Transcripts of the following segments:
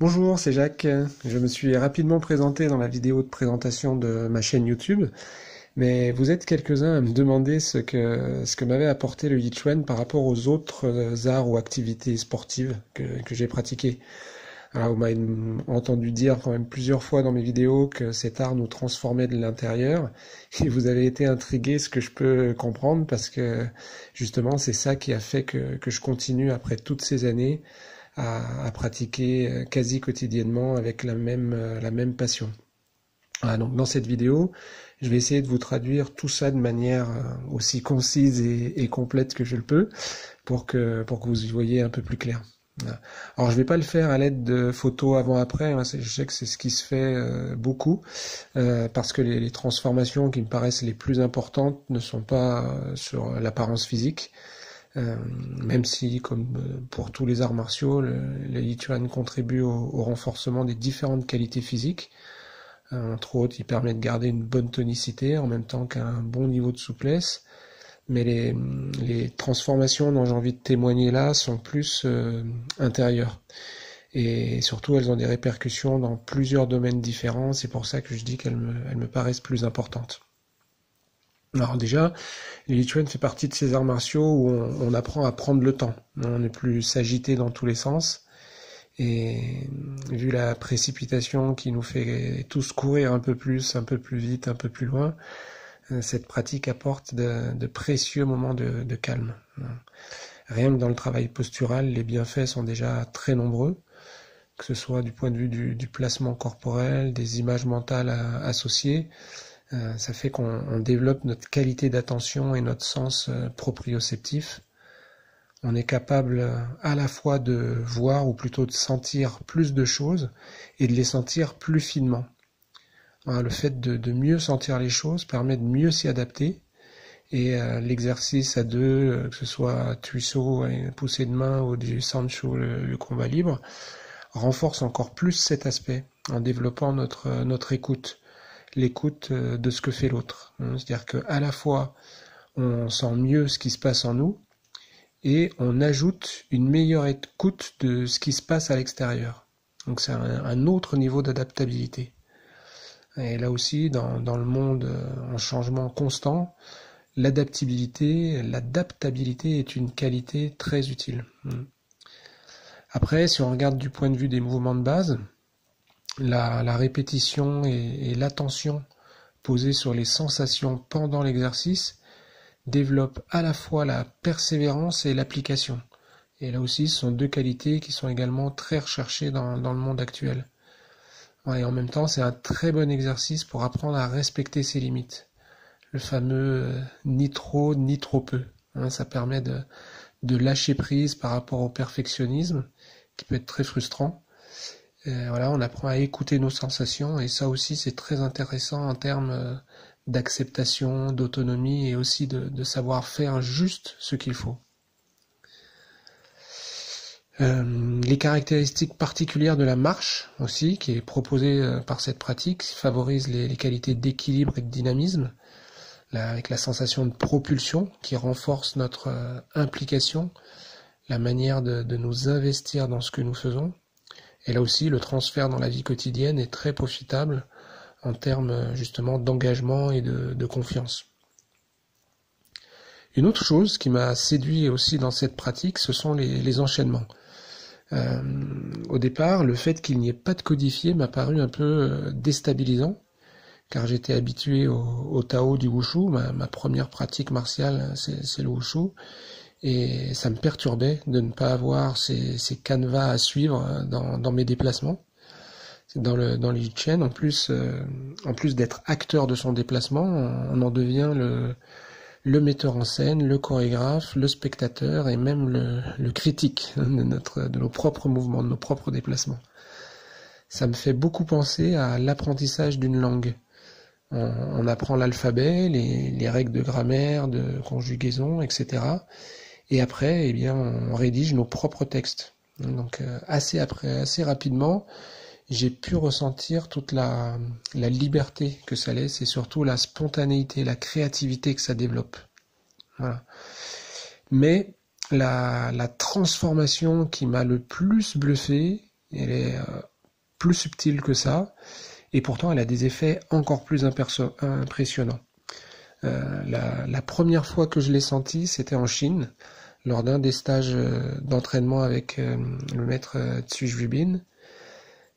Bonjour, c'est Jacques. Je me suis rapidement présenté dans la vidéo de présentation de ma chaîne YouTube, mais vous êtes quelques-uns à me demander ce que m'avait apporté le Yichuan par rapport aux autres arts ou activités sportives que j'ai pratiquées. Alors, vous m'avez entendu dire quand même plusieurs fois dans mes vidéos que cet art nous transformait de l'intérieur, et vous avez été intrigué, ce que je peux comprendre, parce que justement c'est ça qui a fait que je continue après toutes ces années à pratiquer quasi quotidiennement avec la même passion. Voilà, donc dans cette vidéo, je vais essayer de vous traduire tout ça de manière aussi concise et complète que je le peux pour que vous y voyez un peu plus clair. Voilà. Alors je vais pas le faire à l'aide de photos avant-après, hein, je sais que c'est ce qui se fait beaucoup, parce que les transformations qui me paraissent les plus importantes ne sont pas sur l'apparence physique, même si, comme pour tous les arts martiaux, le Yichuan contribue au renforcement des différentes qualités physiques. Entre autres, il permet de garder une bonne tonicité en même temps qu'un bon niveau de souplesse. Mais les transformations dont j'ai envie de témoigner là sont plus intérieures. Et surtout, elles ont des répercussions dans plusieurs domaines différents. C'est pour ça que je dis elles me paraissent plus importantes. Alors déjà, le Yichuan fait partie de ces arts martiaux où on apprend à prendre le temps. On n'est plus s'agiter dans tous les sens. Et vu la précipitation qui nous fait tous courir un peu plus vite, un peu plus loin, cette pratique apporte de précieux moments de calme. Rien que dans le travail postural, les bienfaits sont déjà très nombreux, que ce soit du point de vue du placement corporel, des images mentales associées. Ça fait qu'on développe notre qualité d'attention et notre sens proprioceptif. On est capable à la fois de voir, ou plutôt de sentir plus de choses, et de les sentir plus finement. Voilà, le fait de mieux sentir les choses permet de mieux s'y adapter, et l'exercice à deux, que ce soit tuisso, poussée de main, ou du sancho, le combat libre, renforce encore plus cet aspect, en développant notre écoute, l'écoute de ce que fait l'autre. C'est-à-dire qu'à la fois, on sent mieux ce qui se passe en nous, et on ajoute une meilleure écoute de ce qui se passe à l'extérieur. Donc c'est un autre niveau d'adaptabilité. Et là aussi, dans le monde en changement constant, l'adaptabilité est une qualité très utile. Après, si on regarde du point de vue des mouvements de base, la répétition et l'attention posée sur les sensations pendant l'exercice développe à la fois la persévérance et l'application. Et là aussi, ce sont deux qualités qui sont également très recherchées dans le monde actuel. Ouais, et en même temps, c'est un très bon exercice pour apprendre à respecter ses limites. Le fameux ni trop, ni trop peu. Ça permet de lâcher prise par rapport au perfectionnisme, qui peut être très frustrant. Voilà, on apprend à écouter nos sensations, et ça aussi, c'est très intéressant en termes d'acceptation, d'autonomie, et aussi de savoir faire juste ce qu'il faut. Les caractéristiques particulières de la marche aussi, qui est proposée par cette pratique, favorisent les qualités d'équilibre et de dynamisme, avec la sensation de propulsion qui renforce notre implication, la manière de nous investir dans ce que nous faisons. Et là aussi, le transfert dans la vie quotidienne est très profitable en termes justement d'engagement et de confiance. Une autre chose qui m'a séduit aussi dans cette pratique, ce sont les enchaînements. Au départ, le fait qu'il n'y ait pas de codifié m'a paru un peu déstabilisant, car j'étais habitué au Tao du Wushu, ma première pratique martiale, c'est le Wushu, et ça me perturbait de ne pas avoir ces canevas à suivre dans mes déplacements. Dans le Yichuan, en plus d'être acteur de son déplacement, on en devient le metteur en scène, le chorégraphe, le spectateur et même le critique de nos propres mouvements, de nos propres déplacements. Ça me fait beaucoup penser à l'apprentissage d'une langue. On apprend l'alphabet, les règles de grammaire, de conjugaison, etc. Et après, eh bien, on rédige nos propres textes. Donc assez rapidement, j'ai pu ressentir toute la liberté que ça laisse, et surtout la spontanéité, la créativité que ça développe. Voilà. Mais la transformation qui m'a le plus bluffé, Elle est plus subtile que ça, et pourtant elle a des effets encore plus impressionnants. La première fois que je l'ai senti, c'était en Chine, lors d'un des stages d'entraînement avec le maître Tsu Jubin.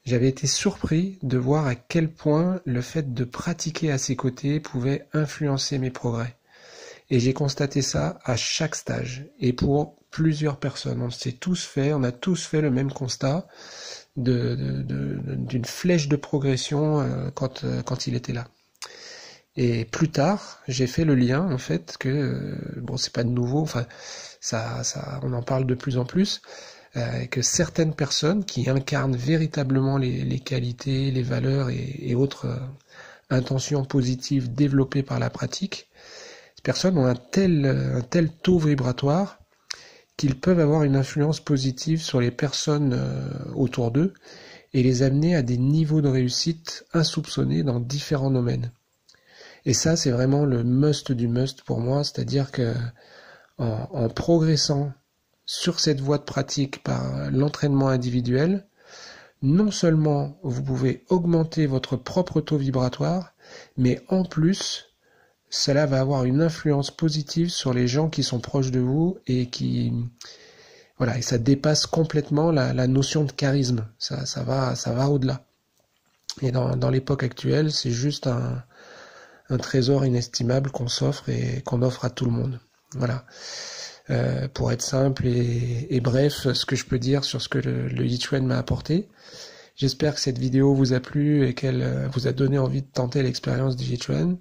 J'avais été surpris de voir à quel point le fait de pratiquer à ses côtés pouvait influencer mes progrès. Et j'ai constaté ça à chaque stage, et pour plusieurs personnes. On a tous fait le même constat d'une flèche de progression quand il était là. Et plus tard, j'ai fait le lien, en fait, que, bon, c'est pas de nouveau, enfin, on en parle de plus en plus, que certaines personnes qui incarnent véritablement les qualités, les valeurs et autres intentions positives développées par la pratique, ces personnes ont un tel taux vibratoire qu'ils peuvent avoir une influence positive sur les personnes autour d'eux et les amener à des niveaux de réussite insoupçonnés dans différents domaines. Et ça, c'est vraiment le must du must pour moi, c'est-à-dire que en progressant sur cette voie de pratique par l'entraînement individuel, non seulement vous pouvez augmenter votre propre taux vibratoire, mais en plus, cela va avoir une influence positive sur les gens qui sont proches de vous et voilà, et ça dépasse complètement la notion de charisme. Ça va au-delà. Et dans l'époque actuelle, c'est juste un trésor inestimable qu'on s'offre et qu'on offre à tout le monde. Voilà. Pour être simple et bref, ce que je peux dire sur ce que le Yichuan m'a apporté. J'espère que cette vidéo vous a plu et qu'elle vous a donné envie de tenter l'expérience du Yichuan.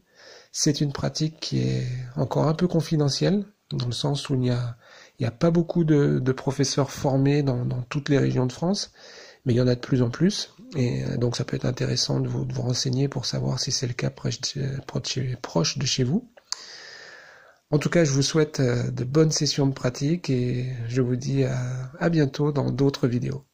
C'est une pratique qui est encore un peu confidentielle, dans le sens où il n'y a pas beaucoup de professeurs formés dans toutes les régions de France, mais il y en a de plus en plus, et donc ça peut être intéressant de vous renseigner pour savoir si c'est le cas proche de chez vous. En tout cas, je vous souhaite de bonnes sessions de pratique et je vous dis à bientôt dans d'autres vidéos.